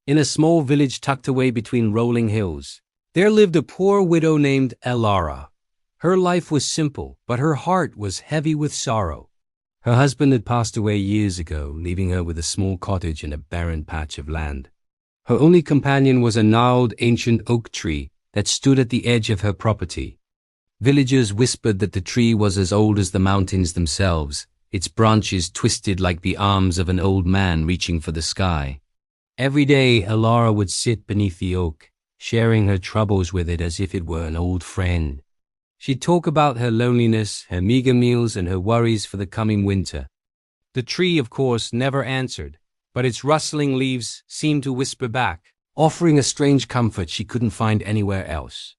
In a small village tucked away between rolling hills, there lived a poor widow named Elara. Her life was simple, but her heart was heavy with sorrow. Her husband had passed away years ago, leaving her with a small cottage in a barren patch of land. Her only companion was a gnarled ancient oak tree that stood at the edge of her property. Villagers whispered that the tree was as old as the mountains themselves, its branches twisted like the arms of an old man reaching for the sky. Every day, Elara would sit beneath the oak, sharing her troubles with it as if it were an old friend. She'd talk about her loneliness, her meager meals, and her worries for the coming winter. The tree, of course, never answered, but its rustling leaves seemed to whisper back, offering a strange comfort she couldn't find anywhere else.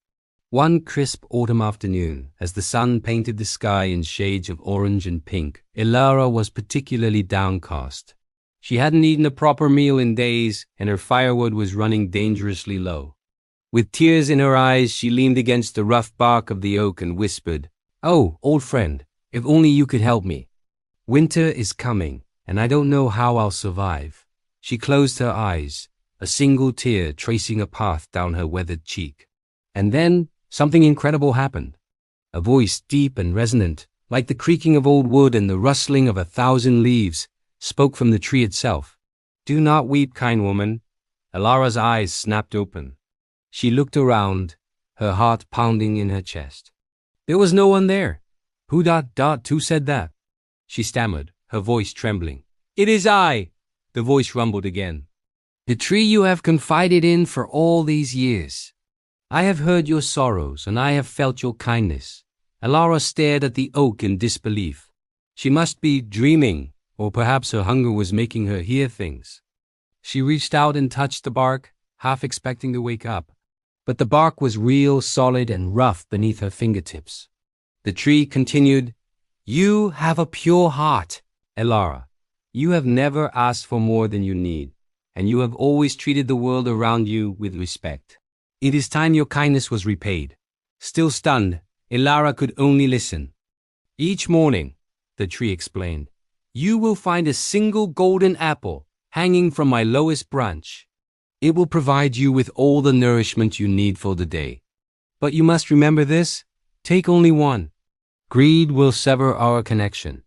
One crisp autumn afternoon, as the sun painted the sky in shades of orange and pink, Elara was particularly downcast. She hadn't eaten a proper meal in days, and her firewood was running dangerously low. With tears in her eyes, she leaned against the rough bark of the oak and whispered, "Oh, old friend, if only you could help me. Winter is coming, and I don't know how I'll survive." She closed her eyes, a single tear tracing a path down her weathered cheek. And then something incredible happened. A voice deep and resonant, like the creaking of old wood and the rustling of 1,000 leaves, spoke from the tree itself. "Do not weep, kind woman." Elara's eyes snapped open. She looked around, her heart pounding in her chest. There was no one there. Who said that? She stammered, her voice trembling. "It is I," the voice rumbled again. "The tree you have confided in for all these years. I have heard your sorrows, and I have felt your kindness." Elara stared at the oak in disbelief. She must be dreaming, or perhaps her hunger was making her hear things. She reached out and touched the bark, half expecting to wake up. But the bark was real, solid, and rough beneath her fingertips. The tree continued, "You have a pure heart, Elara. You have never asked for more than you need, and you have always treated the world around you with respect. It is time your kindness was repaid." Still stunned, Elara could only listen. "Each morning," the tree explained, "you will find a single golden apple hanging from my lowest branch. It will provide you with all the nourishment you need for the day. But you must remember this, take only one. Greed will sever our connection."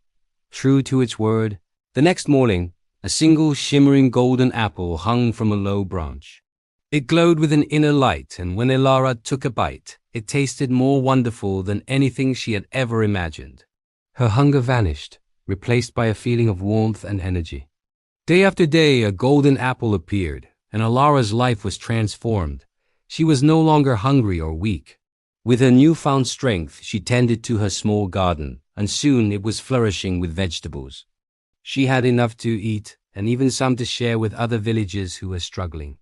True to its word, the next morning, a single shimmering golden apple hung from a low branch. It glowed with an inner light, and when Elara took a bite, it tasted more wonderful than anything she had ever imagined. Her hunger vanished, replaced by a feeling of warmth and energy. Day after day, a golden apple appeared, and Elara's life was transformed. She was no longer hungry or weak. With her newfound strength, she tended to her small garden, and soon it was flourishing with vegetables. She had enough to eat, and even some to share with other villagers who were struggling.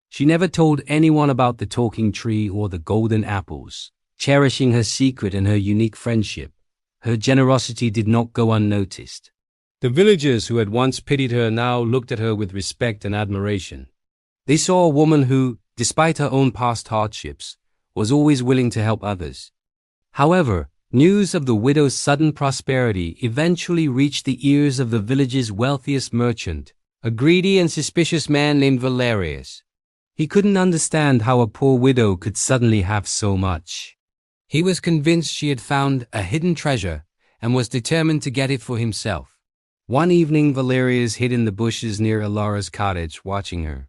She never told anyone about the talking tree or the golden apples, cherishing her secret and her unique friendship. Her generosity did not go unnoticed. The villagers who had once pitied her now looked at her with respect and admiration. They saw a woman who, despite her own past hardships, was always willing to help others. However, news of the widow's sudden prosperity eventually reached the ears of the village's wealthiest merchant, a greedy and suspicious man named Valerius. He couldn't understand how a poor widow could suddenly have so much. He was convinced she had found a hidden treasure and was determined to get it for himself. One evening, Valerius hid in the bushes near Elara's cottage, watching her.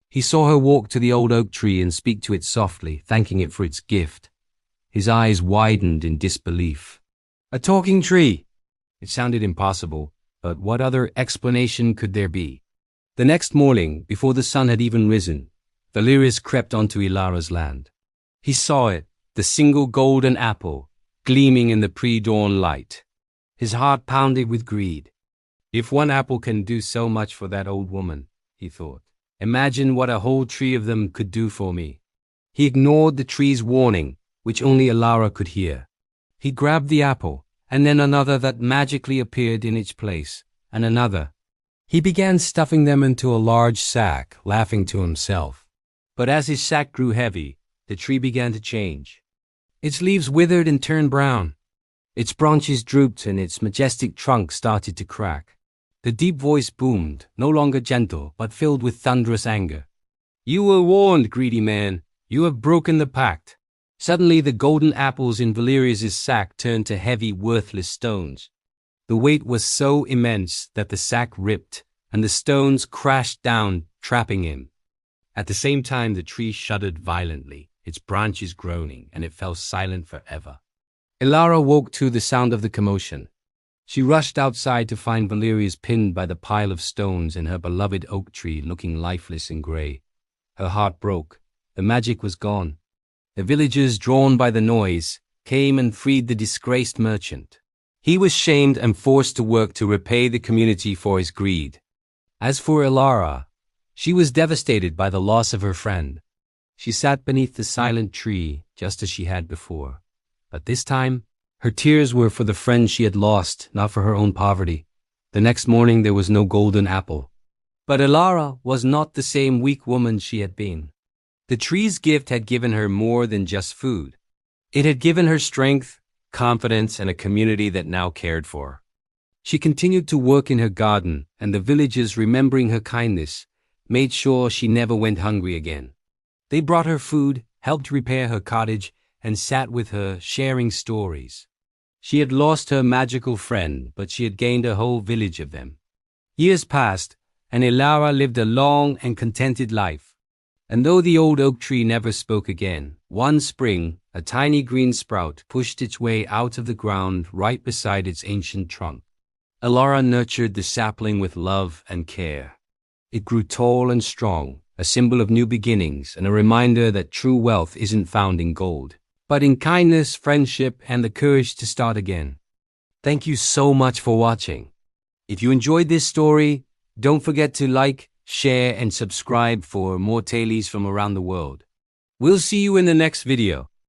He saw her walk to the old oak tree and speak to it softly, thanking it for its gift. His eyes widened in disbelief. A talking tree! It sounded impossible, but what other explanation could there be? The next morning, before the sun had even risen, Valerius crept onto Elara's land. He saw it, the single golden apple, gleaming in the pre-dawn light. His heart pounded with greed. If one apple can do so much for that old woman, he thought, imagine what a whole tree of them could do for me. He ignored the tree's warning, which only Elara could hear. He grabbed the apple, and then another that magically appeared in its place, and another. He began stuffing them into a large sack, laughing to himself. But as his sack grew heavy, the tree began to change. Its leaves withered and turned brown. Its branches drooped and its majestic trunk started to crack. The deep voice boomed, no longer gentle, but filled with thunderous anger. You were warned, greedy man. You have broken the pact. Suddenly, the golden apples in Valerius's sack turned to heavy, worthless stones. The weight was so immense that the sack ripped, and the stones crashed down, trapping him. At the same time, the tree shuddered violently, its branches groaning, and it fell silent forever. Elara woke to the sound of the commotion. She rushed outside to find Valerius pinned by the pile of stones and her beloved oak tree looking lifeless and grey. Her heart broke. The magic was gone. The villagers, drawn by the noise, came and freed the disgraced merchant. He was shamed and forced to work to repay the community for his greed. As for Elara, she was devastated by the loss of her friend. She sat beneath the silent tree, just as she had before. But this time, her tears were for the friend she had lost, not for her own poverty. The next morning there was no golden apple. But Elara was not the same weak woman she had been. The tree's gift had given her more than just food. It had given her strength, confidence, and a community that now cared for her. She continued to work in her garden, and the villagers, remembering her kindness, made sure she never went hungry again. They brought her food, helped repair her cottage, and sat with her, sharing stories. She had lost her magical friend, but she had gained a whole village of them. Years passed, and Elara lived a long and contented life. And though the old oak tree never spoke again, one spring, a tiny green sprout pushed its way out of the ground right beside its ancient trunk. Elara nurtured the sapling with love and care. It grew tall and strong, a symbol of new beginnings and a reminder that true wealth isn't found in gold, but in kindness, friendship, and the courage to start again. Thank you so much for watching. If you enjoyed this story, don't forget to like, share, and subscribe for more tales from around the world. We'll see you in the next video.